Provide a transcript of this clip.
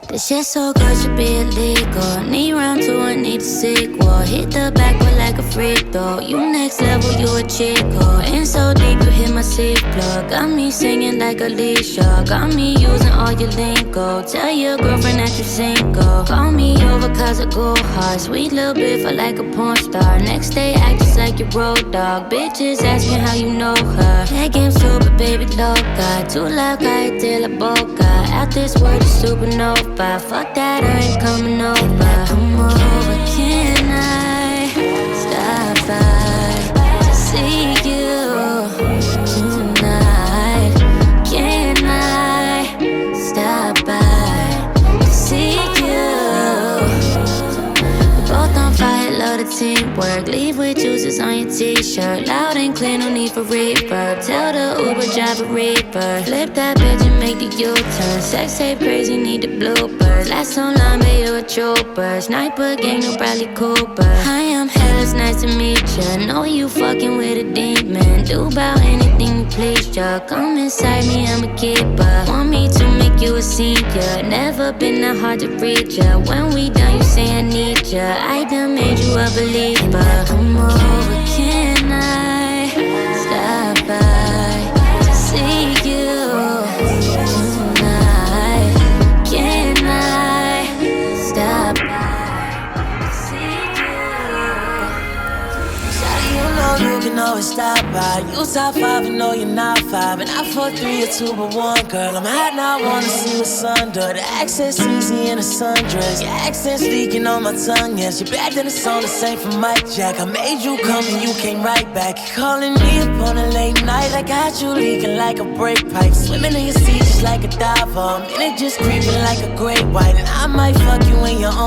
This shit so good, should be illegal. Need round two, I need a sequel. Hit the backwood like a freak though. You next level, you a chico. In so deep, you hit my seat plug. Got me singing like Alicia. Got me using all your lingo. Tell your girlfriend that you single. Call me over cause I go hard. Sweet little bit for like a porn star. Next day, act just like your road dog. Bitches asking how you know her. That game's super, baby, loca. Too loud, cállate la boca. Out this world is supernova. Fuck that, I ain't coming over. Come over, can I stop by to see you tonight? Can I stop by to see you? We both on fire, love the teamwork. Leave with juices on your t-shirt. Loud and clear, no need for reverb. Tell the Uber driver reaper. Flip that bitch and make the U-turn. Sex tape crazy, need the bloopers. Last online, but you a trooper. Sniper gang, no Bradley Cooper. I am hell, it's nice to meet ya. Know you fucking with a demon. Do about anything to please ya. Come inside me, I'm a keeper. Want me to make you a senior. Never been that hard to reach ya. When we done, you say I need ya. I done made you a believer. Come over, can I stop by to see you tonight? Can I stop by to see you? Shawty, you know you can always stop by. You top 5 and know you're not 5. And I 4, 3 or 2 but 1, girl. I'm hot now, I wanna see what's under. The accent's easy in a sundress. Your accent's leaking on my tongue, yes. You're back, then it's on the same for Mike Jack. I made you come and you came right back. You're calling me up on a late night. I got you leaking like a brake pipe. Swimming in your seat just like a diver. I'm in it just creeping like a great white. And I might fuck you in your own